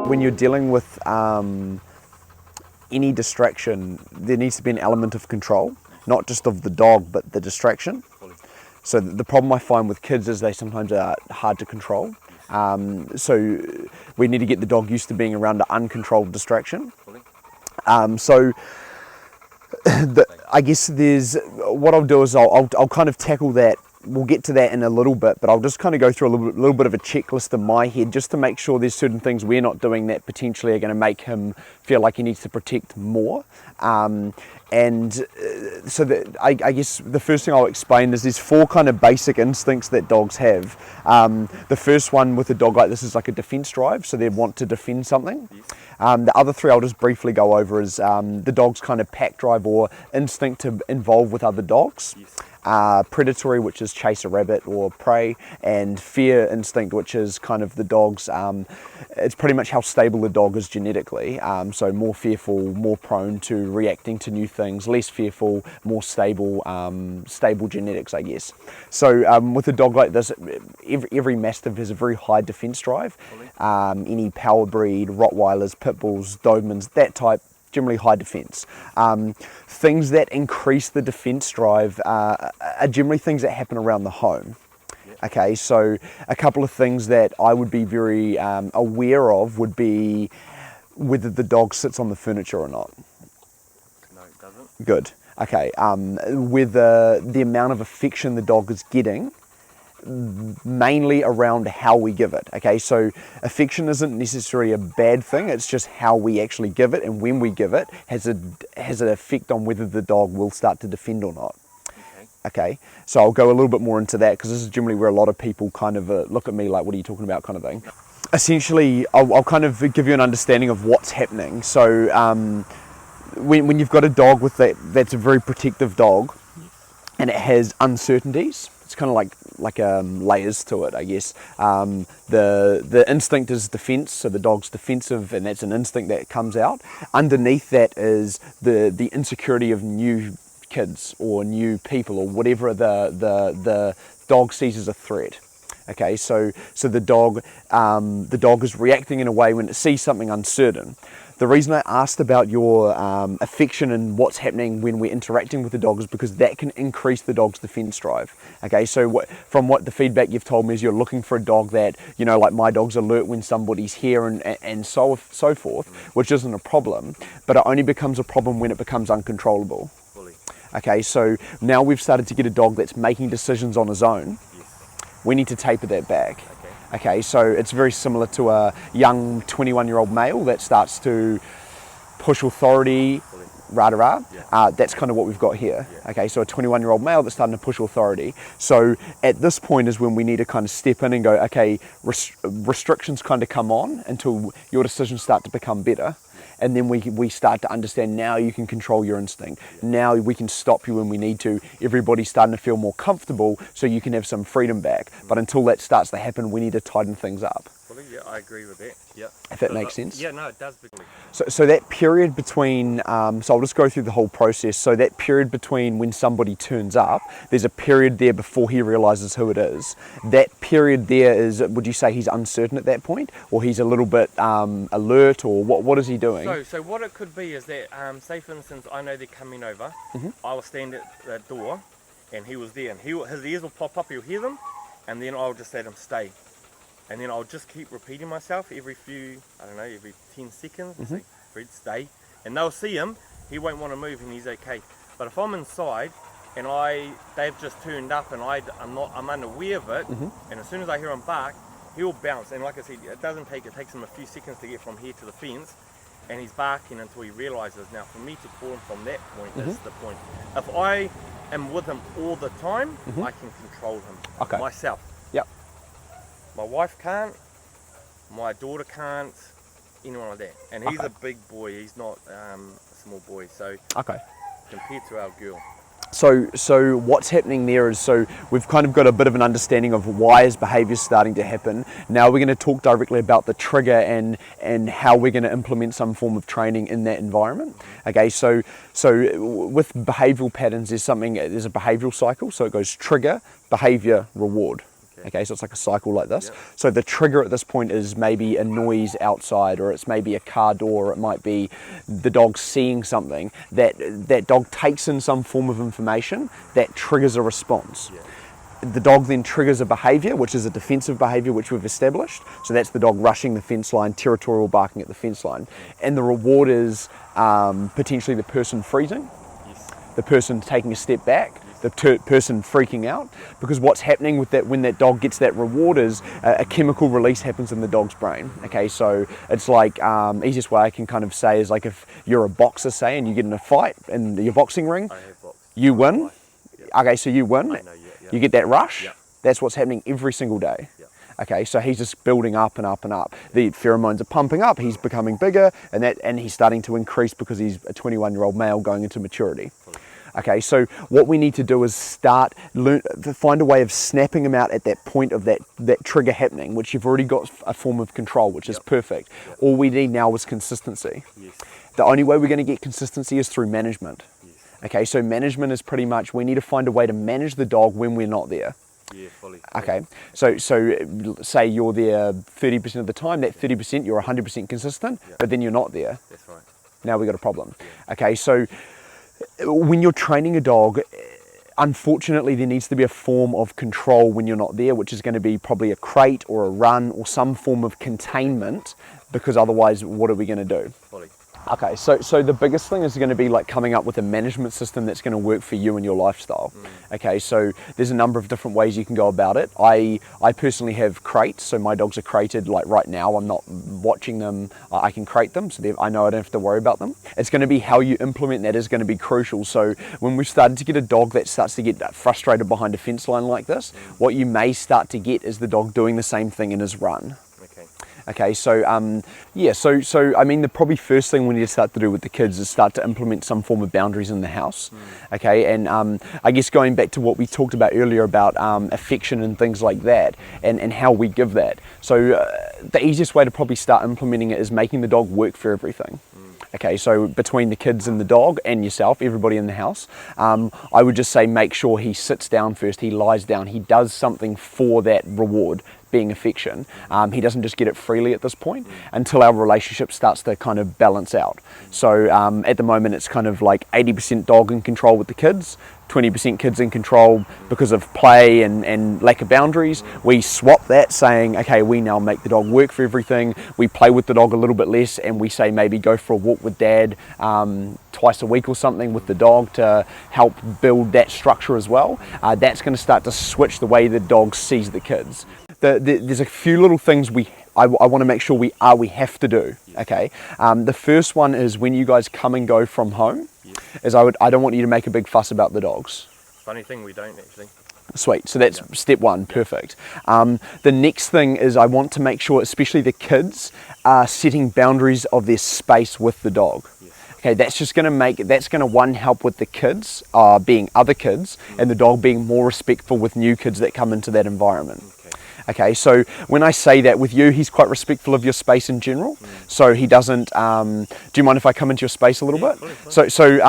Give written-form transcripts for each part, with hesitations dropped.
When you're dealing with any distraction, there needs to be an element of control, not just of the dog, but the distraction. So the problem I find with kids is they sometimes are hard to control. So we need to get the dog used to being around an uncontrolled distraction. I guess what I'll do is I'll kind of tackle that. We'll get to that in a little bit, but I'll just kind of go through a little bit of a checklist in my head just to make sure there's certain things we're not doing that potentially are going to make him feel like he needs to protect more. So I guess the first thing I'll explain is there's 4 kind of basic instincts that dogs have. The first one with a dog like this is like a defense drive, so they want to defend something. The other 3 I'll just briefly go over is the dog's kind of pack drive or instinct to involve with other dogs. Predatory, which is chase a rabbit or prey, and fear instinct, which is kind of the dog's, it's pretty much how stable the dog is genetically. So more fearful, more prone to reacting to new things, less fearful, more stable, stable genetics, I guess. So with a dog like this, every mastiff has a very high defense drive. Any power breed, Rottweilers, Pit Bulls, Dobermans, that type, generally high defense. Things that increase the defense drive are generally things that happen around the home. Okay, so a couple of things that I would be very aware of would be whether the dog sits on the furniture or not. No, it doesn't. Good. Okay, whether the amount of affection the dog is getting, mainly around how we give it. Okay, so affection isn't necessarily a bad thing, it's just how we actually give it, and when we give it has an effect on whether the dog will start to defend or not. Okay, so I'll go a little bit more into that because this is generally where a lot of people kind of look at me like, what are you talking about, kind of thing. Essentially, I'll kind of give you an understanding of what's happening. So when you've got a dog with that's a very protective dog and it has uncertainties, it's kind of like layers to it, I guess. The instinct is defense, so the dog's defensive, and that's an instinct that comes out. Underneath that is the insecurity of new kids or new people or whatever the dog sees as a threat. Okay, so the dog is reacting in a way when it sees something uncertain. The reason I asked about your affection and what's happening when we're interacting with the dog is because that can increase the dog's defense drive. Okay, so from what the feedback you've told me is you're looking for a dog that, you know, like my dog's alert when somebody's here and so forth, which isn't a problem, but it only becomes a problem when it becomes uncontrollable. Okay, so now we've started to get a dog that's making decisions on his own. We need to taper that back. Okay, so it's very similar to a young 21-year-old male that starts to push authority, rah-rah. That's kind of what we've got here. Okay, so a 21-year-old male that's starting to push authority. So at this point is when we need to kind of step in and go, okay, restrictions kind of come on until your decisions start to become better. And then we start to understand, now you can control your instinct. Now we can stop you when we need to. Everybody's starting to feel more comfortable, so you can have some freedom back. But until that starts to happen, we need to tighten things up. Yeah, I agree with that. Yeah. If that makes sense. Yeah, no, it does. So that period between, so I'll just go through the whole process. So that period between when somebody turns up, there's a period there before he realizes who it is. That period there is, would you say he's uncertain at that point? Or he's a little bit alert, or what is he doing? So what it could be is that, say for instance, I know they're coming over, I will stand at the door, and he was there, and his ears will pop up, he'll hear them, and then I'll just let him stay. And then I'll just keep repeating myself every 10 seconds, and say, Fred, stay. And they'll see him, he won't want to move, and he's okay. But if I'm inside, and they've just turned up, and I'm unaware of it, and as soon as I hear him bark, he'll bounce. And like I said, it takes him a few seconds to get from here to the fence, and he's barking until he realizes. Now, for me to call him from that point is the point. If I am with him all the time, I can control him myself. Yep. My wife can't, my daughter can't, anyone like that. And he's a big boy, he's not a small boy, so compared to our girl. So what's happening there is, so we've kind of got a bit of an understanding of why is behaviour starting to happen. Now we're going to talk directly about the trigger and how we're going to implement some form of training in that environment. Okay, so with behavioural patterns, there's a behavioural cycle. So it goes trigger, behaviour, reward. Okay, so it's like a cycle like this. Yep. So the trigger at this point is maybe a noise outside, or it's maybe a car door, or it might be the dog seeing something. That dog takes in some form of information that triggers a response. Yeah. The dog then triggers a behaviour, which is a defensive behaviour which we've established. So that's the dog rushing the fence line, territorial barking at the fence line. And the reward is potentially the person freezing, Yes. the person taking a step back, the person freaking out, because what's happening with that when that dog gets that reward is a chemical release happens in the dog's brain. Okay, so it's like easiest way I can kind of say is like if you're a boxer, say, and you get in a fight in your boxing ring, I have boxed. you win. Yep. Okay, so you win. I know, yeah. You get that rush. Yep. That's what's happening every single day. Yep. Okay, so he's just building up and up and up. The pheromones are pumping up. He's becoming bigger, and he's starting to increase because he's a 21-year-old male going into maturity. Okay, so what we need to do is find a way of snapping him out at that point of that trigger happening, which you've already got a form of control, which is perfect. Yep. All we need now is consistency. Yes. The only way we're going to get consistency is through management. Yes. Okay, so management is pretty much we need to find a way to manage the dog when we're not there. Yeah, fully. Okay, so say you're there 30% of the time, that 30% you're 100% consistent, Yeah. but then you're not there. That's right. Now we've got a problem. Okay, so when you're training a dog, unfortunately there needs to be a form of control when you're not there, which is going to be probably a crate or a run or some form of containment, because otherwise what are we going to do? Fully. Okay, so the biggest thing is going to be like coming up with a management system that's going to work for you and your lifestyle. Okay, so there's a number of different ways you can go about it. I personally have crates, so my dogs are crated. Like right now, I'm not watching them. I can crate them, so I know I don't have to worry about them. It's going to be how you implement that is going to be crucial. So when we've started to get a dog that starts to get frustrated behind a fence line like this, what you may start to get is the dog doing the same thing in his run. Okay, so so I mean the probably first thing we need to start to do with the kids is start to implement some form of boundaries in the house. Okay, and I guess going back to what we talked about earlier about affection and things like that, and how we give that. So the easiest way to probably start implementing it is making the dog work for everything. Okay, so between the kids and the dog and yourself, everybody in the house, I would just say make sure he sits down first, he lies down, he does something for that reward, being affection. He doesn't just get it freely at this point until our relationship starts to kind of balance out. So at the moment it's kind of like 80% dog in control with the kids, 20% kids in control because of play and lack of boundaries. We swap that, saying, okay, we now make the dog work for everything. We play with the dog a little bit less, and we say maybe go for a walk with dad twice a week or something with the dog to help build that structure as well. That's going to start to switch the way the dog sees the kids. There's a few little things I want to make sure we have to do. Okay, the first one is when you guys come and go from home, is I don't want you to make a big fuss about the dogs. Funny thing, we don't actually. Sweet, so that's step one, perfect. The next thing is I want to make sure, especially the kids, are setting boundaries of their space with the dog. Okay, that's going to help with the kids being other kids, and the dog being more respectful with new kids that come into that environment. Okay, so when I say that with you, he's quite respectful of your space in general. So he doesn't. Do you mind if I come into your space a little bit? Fully.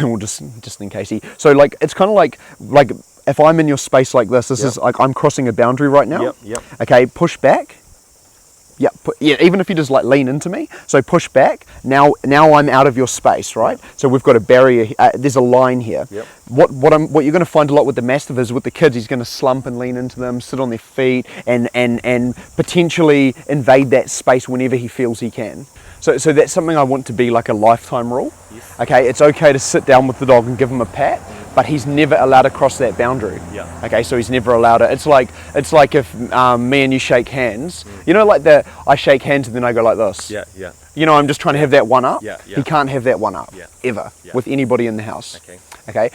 Well, just in case he. So like it's kind of like if I'm in your space like this, is like I'm crossing a boundary right now. Yep. Okay, push back. Yeah, even if you just like lean into me, so push back. Now I'm out of your space, right? So we've got a barrier. There's a line here. Yep. What you're going to find a lot with the mastiff is with the kids, he's going to slump and lean into them, sit on their feet, and potentially invade that space whenever he feels he can. So that's something I want to be like a lifetime rule. Yes. Okay, it's okay to sit down with the dog and give him a pat, but he's never allowed to cross that boundary. Yeah. Okay, so he's never allowed it. It's like if me and you shake hands. You know, like I shake hands and then I go like this. Yeah. You know, I'm just trying to have that one up. Yeah. He can't have that one up ever with anybody in the house. Okay.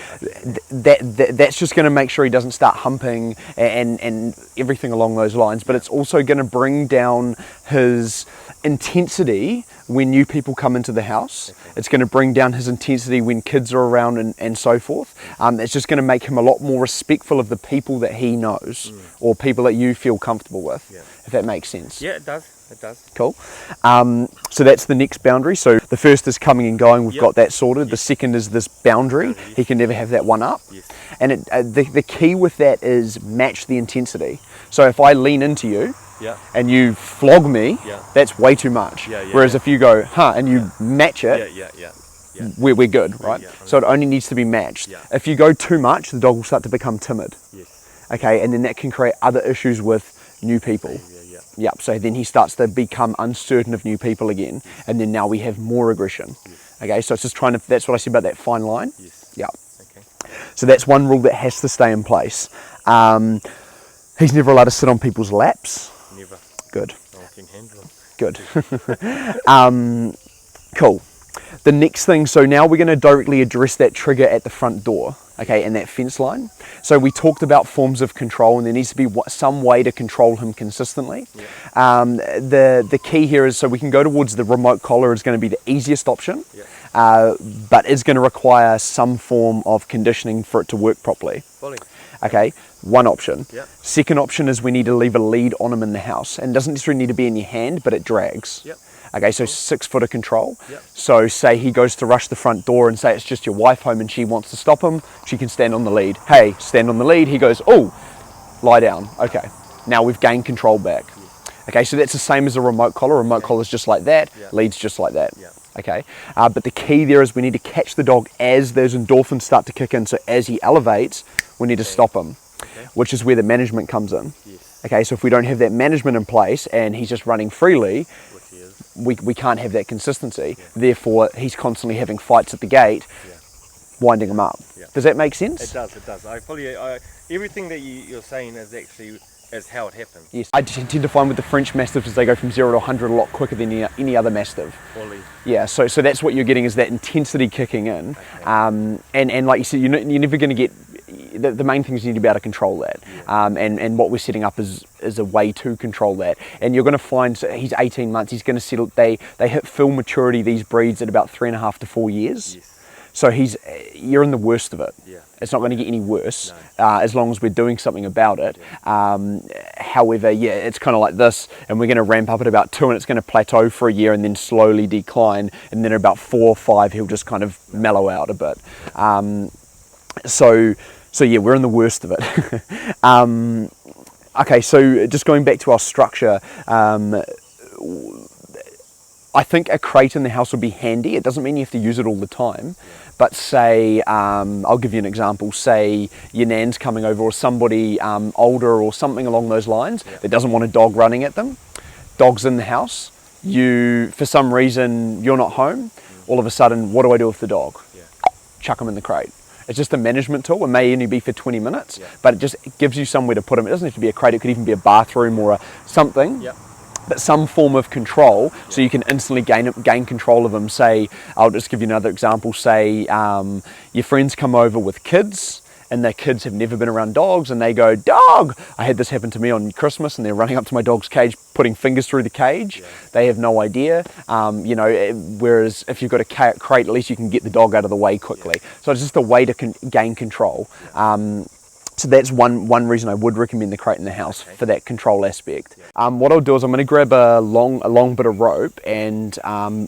That's just going to make sure he doesn't start humping and everything along those lines. But it's also going to bring down his intensity when new people come into the house. It's going to bring down his intensity when kids are around and so forth. It's just going to make him a lot more respectful of the people that he knows or people that you feel comfortable with, if that makes sense. Yeah, it does. it does. Cool. So that's the next boundary. So the first is coming and going. We've got that sorted. The second is this boundary. He can never have that one up. Yes. And the key with that is match the intensity. So if I lean into you and you flog me, that's way too much. Whereas if you go, and you match it, we're good, right? So it only needs to be matched. If you go too much, the dog will start to become timid. Okay, and then that can create other issues with new people. Yep, so then he starts to become uncertain of new people again, and then now we have more aggression. Okay, so it's just trying to, that's what I said about that fine line. Yep. Okay. So that's one rule that has to stay in place. He's never allowed to sit on people's laps. Never. Good. No one can handle him. Good. Cool. The next thing, so now we're going to directly address that trigger at the front door, okay, and that fence line. So we talked about forms of control, and there needs to be some way to control him consistently. The key here is, so we can go towards the remote collar is going to be the easiest option, but is going to require some form of conditioning for it to work properly. Fully. Okay, one option. Yep. Second option is we need to leave a lead on him in the house, and it doesn't necessarily need to be in your hand, but it drags. Yep. Okay, so 6 foot of control. Yep. So say he goes to rush the front door and say it's just your wife home and she wants to stop him, she can stand on the lead. Hey, stand on the lead. He goes, oh, lie down. Okay, now we've gained control back. Okay, so that's the same as a remote collar. Remote collar is just like that, leads just like that. Okay, but the key there is we need to catch the dog as those endorphins start to kick in. So as he elevates, we need to stop him, which is where the management comes in. Okay, so if we don't have that management in place and he's just running freely, we can't have that consistency. Therefore, he's constantly having fights at the gate, winding him up. Does that make sense? It does, it does. Everything that you're saying is actually is how it happens. Yes. I tend to find with the French Mastiffs is they go from 0 to 100 a lot quicker than any other Mastiff. Fully. Yeah, so that's what you're getting is that intensity kicking in. And like you said, you're never going to get, the main thing is you need to be able to control that. And what we're setting up is a way to control that. And you're going to find, so he's 18 months, he's going to settle, they hit full maturity, these breeds, at about 3.5 to 4 years. So you're in the worst of it. It's not going to get any worse as long as we're doing something about it. However, it's kind of like this, and we're going to ramp up at about 2, and it's going to plateau for a year and then slowly decline, and then at about 4 or 5 he'll just kind of mellow out a bit. So yeah, we're in the worst of it. Okay, so just going back to our structure, I think a crate in the house would be handy. It doesn't mean you have to use it all the time, but say, I'll give you an example, say your nan's coming over or somebody older or something along those lines that doesn't want a dog running at them. Dog's in the house, for some reason, you're not home, all of a sudden, what do I do with the dog? Chuck him in the crate. It's just a management tool. It may only be for 20 minutes, but it just gives you somewhere to put him. It doesn't have to be a crate, it could even be a bathroom or something. But some form of control, so you can instantly gain control of them. Say, I'll just give you another example. Say your friends come over with kids, and their kids have never been around dogs, and they go, dog! I had this happen to me on Christmas, and they're running up to my dog's cage, putting fingers through the cage. They have no idea. Whereas if you've got a crate, at least you can get the dog out of the way quickly. So it's just a way to gain control. So that's one reason I would recommend the crate in the house for that control aspect. What I'll do is I'm going to grab a long bit of rope and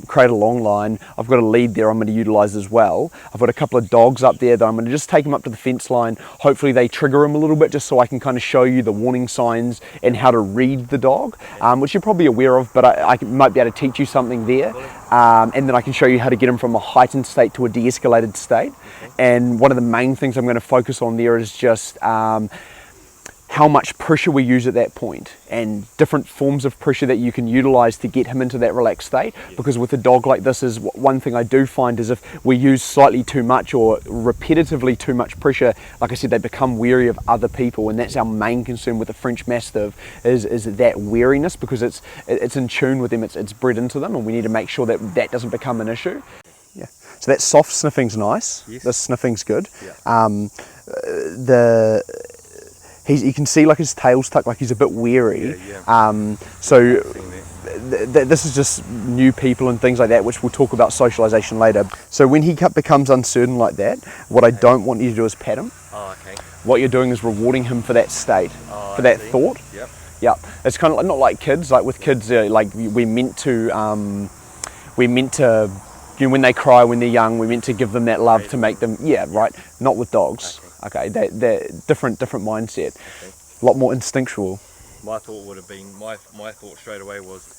create a long line. I've got a lead there I'm going to utilize as well. I've got a couple of dogs up there that I'm going to just take them up to the fence line. Hopefully they trigger them a little bit just so I can kind of show you the warning signs and how to read the dog, which you're probably aware of, but I might be able to teach you something there. And then I can show you how to get them from a heightened state to a de-escalated state. And one of the main things I'm going to focus on there is just how much pressure we use at that point, and different forms of pressure that you can utilize to get him into that relaxed state. Because with a dog like this, is one thing I do find is if we use slightly too much or repetitively too much pressure, like I said, they become wary of other people, and that's our main concern with the French Mastiff is that wariness, because it's in tune with them, it's bred into them, and we need to make sure that doesn't become an issue. So that soft sniffing's nice. The sniffing's good. You can see like his tail's tucked, like he's a bit wary. This is just new people and things like that, which we'll talk about socialization later. So when he becomes uncertain like that, what I don't want you to do is pat him. What you're doing is rewarding him for that state, for that thought. Yeah, it's kind of like, not like kids. Like with kids, like we're meant to, you know, when they cry, when they're young, we're meant to give them that love to make them, yeah, right. Not with dogs. Okay, that different mindset. Okay. A lot more instinctual. My thought would have been, my thought straight away was,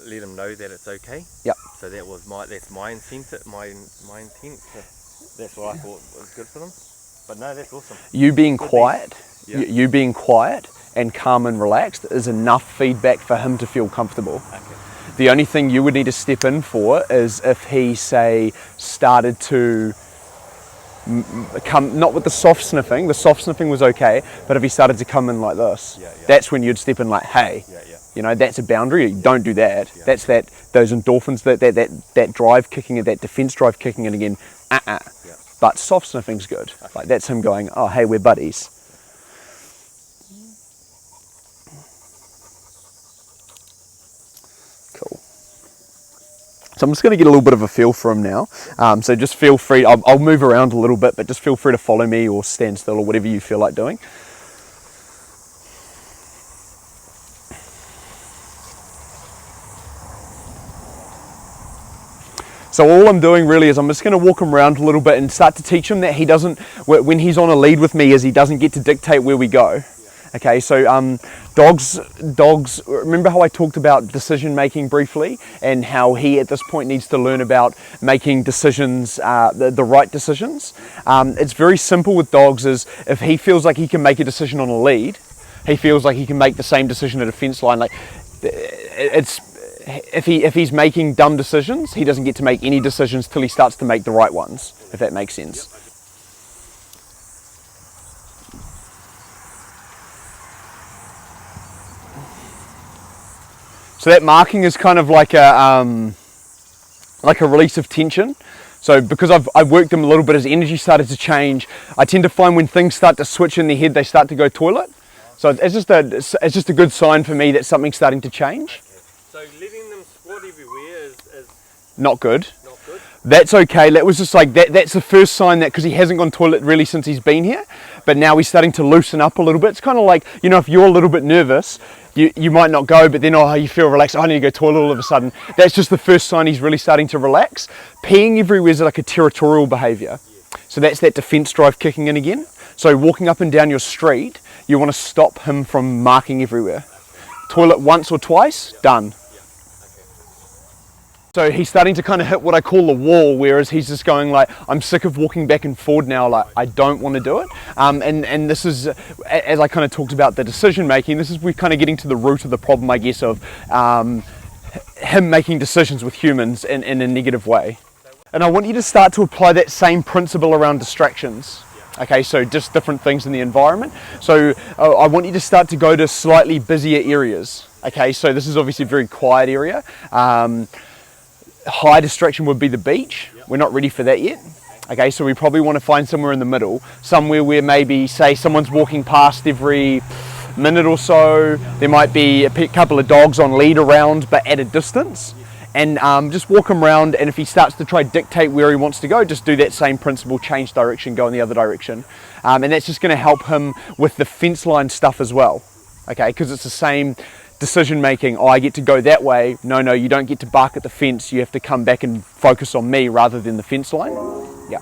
let them know that it's okay. Yep. So that's my intent. That's what I thought was good for them. But no, that's awesome. You being quiet, Yeah. you being quiet and calm and relaxed is enough feedback for him to feel comfortable. Okay. The only thing you would need to step in for is if he, say, started to come, not with the soft sniffing was okay, but if he started to come in like this, that's when you'd step in like, hey, you know, that's a boundary, don't do that. Yeah. That's those endorphins, that drive kicking in, that defense drive kicking in again, Yeah. But soft sniffing's good. Okay. Like that's him going, oh, hey, we're buddies. Cool. So I'm just going to get a little bit of a feel for him now. So just feel free, I'll move around a little bit, but just feel free to follow me or stand still or whatever you feel like doing. So all I'm doing really is I'm just going to walk him around a little bit and start to teach him that he doesn't, when he's on a lead with me, is he doesn't get to dictate where we go. Okay, so dogs, remember how I talked about decision making briefly and how he at this point needs to learn about making decisions, the right decisions. It's very simple with dogs is if he feels like he can make a decision on a lead, he feels like he can make the same decision at a fence line. Like if he's making dumb decisions, he doesn't get to make any decisions till he starts to make the right ones, if that makes sense. So that marking is kind of like a release of tension. So because I've worked him a little bit, his energy started to change. I tend to find when things start to switch in their head, they start to go toilet. So it's just a good sign for me that something's starting to change. So letting them squat everywhere is Not good. not good. That's okay. That was just like that's the first sign that, because he hasn't gone toilet really since he's been here, but now he's starting to loosen up a little bit. It's kind of like, you know, if you're a little bit nervous, you might not go, but then you feel relaxed. I need to go toilet all of a sudden. That's just the first sign he's really starting to relax. Peeing everywhere is like a territorial behaviour. So that's that defence drive kicking in again. So walking up and down your street, you want to stop him from marking everywhere. Toilet once or twice, done. So he's starting to kind of hit what I call the wall, whereas he's just going like, I'm sick of walking back and forward now, like I don't want to do it. And this is, as I kind of talked about the decision making, we're kind of getting to the root of the problem, I guess, of him making decisions with humans in a negative way. And I want you to start to apply that same principle around distractions. Okay, so just different things in the environment. So I want you to start to go to slightly busier areas. Okay, so this is obviously a very quiet area. High distraction would be the beach. We're not ready for that yet. Okay, so we probably want to find somewhere in the middle, somewhere where maybe, say, someone's walking past every minute or so. There might be a couple of dogs on lead around, but at a distance. And just walk him around, and if he starts to try to dictate where he wants to go, just do that same principle, change direction, go in the other direction. And that's just going to help him with the fence line stuff as well. Okay, because it's the same decision making. Oh, I get to go that way. No, you don't get to bark at the fence. You have to come back and focus on me rather than the fence line. Yeah.